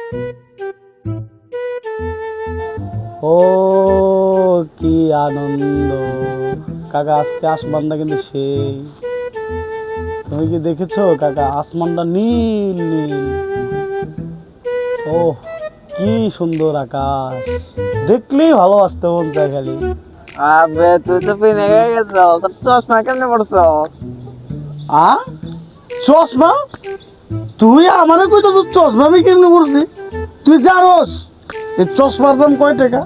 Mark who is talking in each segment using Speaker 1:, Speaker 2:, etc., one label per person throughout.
Speaker 1: ও কি আনন্দ কাকা, আজকে আসমানটা কিন্তু সেই। তুমি কি দেখেছো কাকা, আসমানটা নীল নীল। ও কি সুন্দর আকাশ, দেখলেই ভালোবাসতে মন চায় খালি।
Speaker 2: আবে তুই তো পিনে গেছ, তোর চশমা কেমনে পড়ছ?
Speaker 1: আ চশমা? তুই আমারে কইতাছ চশমা আমি কেমনে পড়ছি? তুই জানোস এই চশমার দাম কয় টাকা?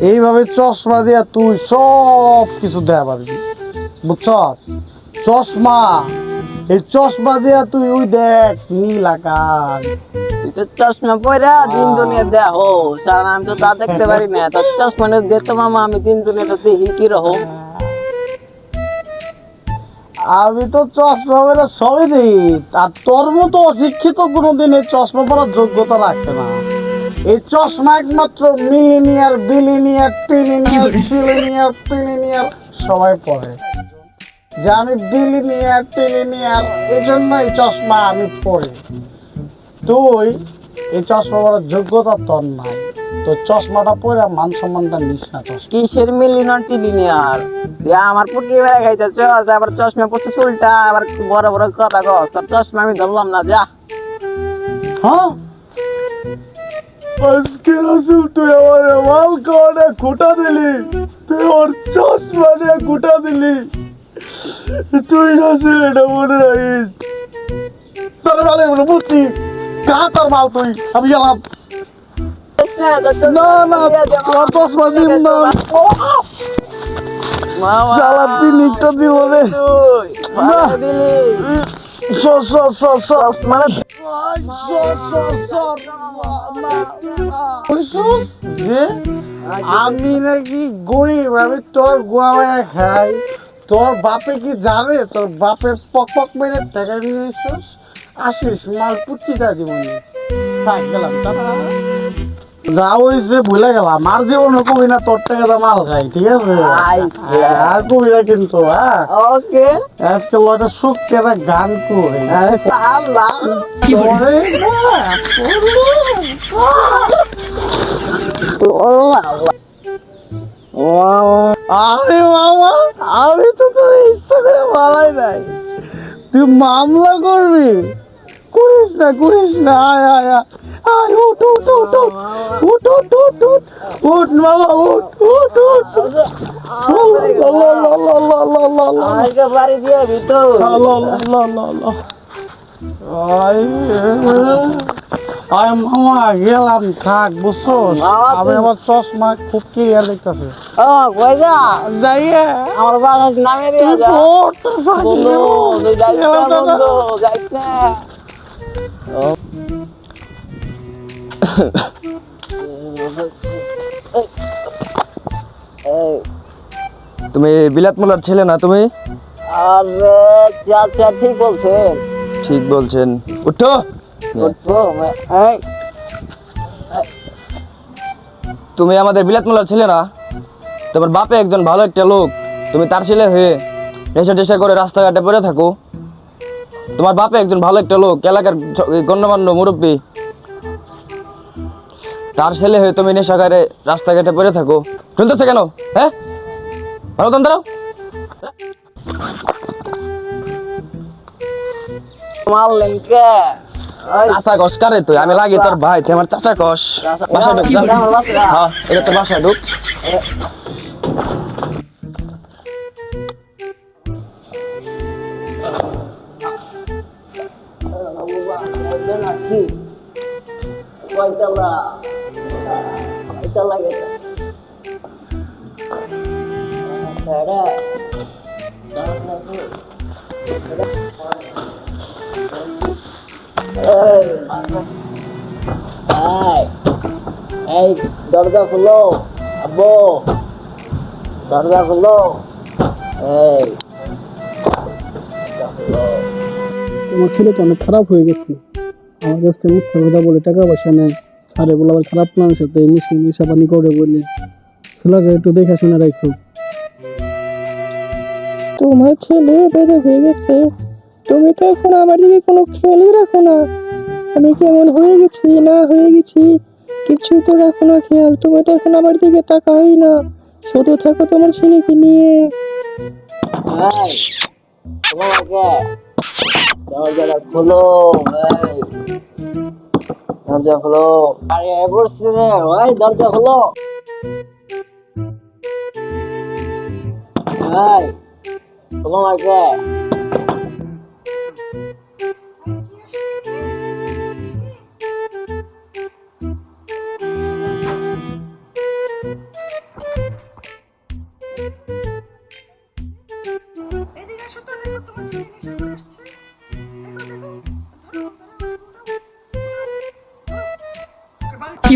Speaker 1: এইভাবে চশমা দিয়া তুই সব কিছু দেয়া পারবি, বুঝছ? চশমা, এই চশমা দিয়া তুই ওই দেখ নীল আকাশ।
Speaker 2: তুই তো চশমা পরে দিন দুনিয়া দেখো, সারা আমি তো তা দেখতে পারি না। তোর চশমা দেখতো মামা, আমি দিন দুনিয়াটা দেখি কি রকম।
Speaker 1: আমি তো চশমা পরে সবই দিই, আর তোর মতো অশিক্ষিত কোনোদিন এই চশমা পরার যোগ্যতা রাখে না। এই চশমা একমাত্র মিলিনিয়ার, বিলিনিয়ার, ট্রিলিনিয়ার, ট্রিলিনিয়ার, পিলিনিয়ার সবাই পরে। যে আমি বিলিনিয়ার, ট্রিলিনিয়ার, এই জন্য এই চশমা আমি পরি। তুই এই চশমা পরার যোগ্যতা তোর নাই। তোর চশমাটা পরে মান সম্মানটা নিস না। চশমা
Speaker 2: কিসের মিলিয়ন ট্রিলিয়নার? আমার পুটকি বেড়া খাইতেছ, আবার চশমা পড়ছে চুলটা, আবার বড় বড় কথা কস। তোর চশমা আমি ধরলাম না, যা।
Speaker 1: হ্যাঁ, আজকে রাসেল তুই আমার মাল করে খুঁটা দিলি, তুই ওর চশমা নিয়ে খুঁটা দিলি। তুই রাসেল এটা মনে রাখিস। তোর মালে মনে বলছি কা তোর মাল, তুই আমি গেলাম। না না, তোর চশমা দিন না। শালা পিনিকটা দিব রে। না সর সর সর সর, মানে যে আমি নাকি গরিব, আমি তোর গোয়া খাই। তোর বাপে কি জানে তোর বাপের পক পক মেরে টাকা নিয়ে এসছিস? আসিস মাল পুটকিটা জীবনে থাক, গেলাম। যা হয়েছে ভুলে গেলাম, আর জীবন কবি না তোর টাকা মাল খাই, ঠিক আছে? আর কবি না কিন্তু। হ্যাঁ
Speaker 2: ওকে,
Speaker 1: আজকে লয়টা শক্তি একটা গান করে
Speaker 2: আল্লাহ
Speaker 1: আরে মামা, আমি তো তোর ইচ্ছা করে বলাই নাই। তুই মামলা করবি? করিস না করিস না, আয় আয় আয় আয়, উঠ উঠ উঠ উঠ উঠ উঠ উঠ উঠ মামা, উঠ উঠ উঠ।
Speaker 2: আমাকে বাড়ি দিয়ে ভিতর
Speaker 1: আয় মামা, গেলাম থাক, বুঝছো? আমি আমার চশমা খুব ক্লিয়ার দেখতেছে।
Speaker 2: কই যা
Speaker 1: যাইয়ে
Speaker 2: আমার বাসায় নামে দিয়ে যা বন্ধু, তুই যাইস না বন্ধু, যাইস না।
Speaker 3: তুমি বিলাত মোল্লার ছেলে না? তুমি
Speaker 2: আরে চাচা ঠিক বলছেন,
Speaker 3: ঠিক বলছেন। উঠো।
Speaker 2: এই
Speaker 3: তুমি আমাদের বিলাত মোল্লার ছেলে না? তোমার বাপে একজন ভালো একটা লোক, তুমি তার ছেলে হয়ে নেশা টেশা করে রাস্তাঘাটে পড়ে থাকো। তোমার বাপে একজন ভালো একটা লোক, এলাকার গণ্যমান্য মুরব্বী, তার ছেলে হয়ে তুমি নেশা করে রাস্তাঘাটে পড়ে থাকো। শুনতেছে কেন? হ্যাঁ, ভালো তখন দাঁড়াও।
Speaker 2: মারলেন কে?
Speaker 3: চাচা কস কারে তুই? আমি লাগি তোর ভাই, তুই আমার চাচা কস। বাসায় ঢুক। হ্যাঁ, এটা তোর বাসায় ঢুক।
Speaker 2: এই দরজা খুলো আব্বু, দরজা খুলো। এই
Speaker 1: তোমার ছেলে তো অনেক খারাপ হয়ে গেছে। আমার কাছ থেকে মিথ্যা কথা বলে টাকা পয়সা নেয়, আরে বলে আবার খারাপ প্ল্যানের সাথে নেশা পানি করে বলে। ছেলেকে একটু দেখাশোনা রাখো।
Speaker 4: তোমার ছেলে বড় হয়ে গেছে, তুমি তো এখন আমার দিকে কোনো খেয়ালই রাখো না। আমি কেমন হয়ে গেছি না হয়ে গেছি কিছু তো রাখো না খেয়াল। তুমি তো এখন আমার দিকে তাকাই না, শুধু থাকো তোমার ছেলেকে নিয়ে।
Speaker 2: এই, তোমাকে দরজাটা খোলো, এই, দরজা খোলো। আরে পড়ছে রে ভাই, দরজা খোলো। এই, তোমাকে
Speaker 5: এদিকে আসো তো, দেখো তোমার ছেলে নেশা করে আসছে। দেখো দেখো, ধরো ধরো ধরো, ধরো।
Speaker 4: কি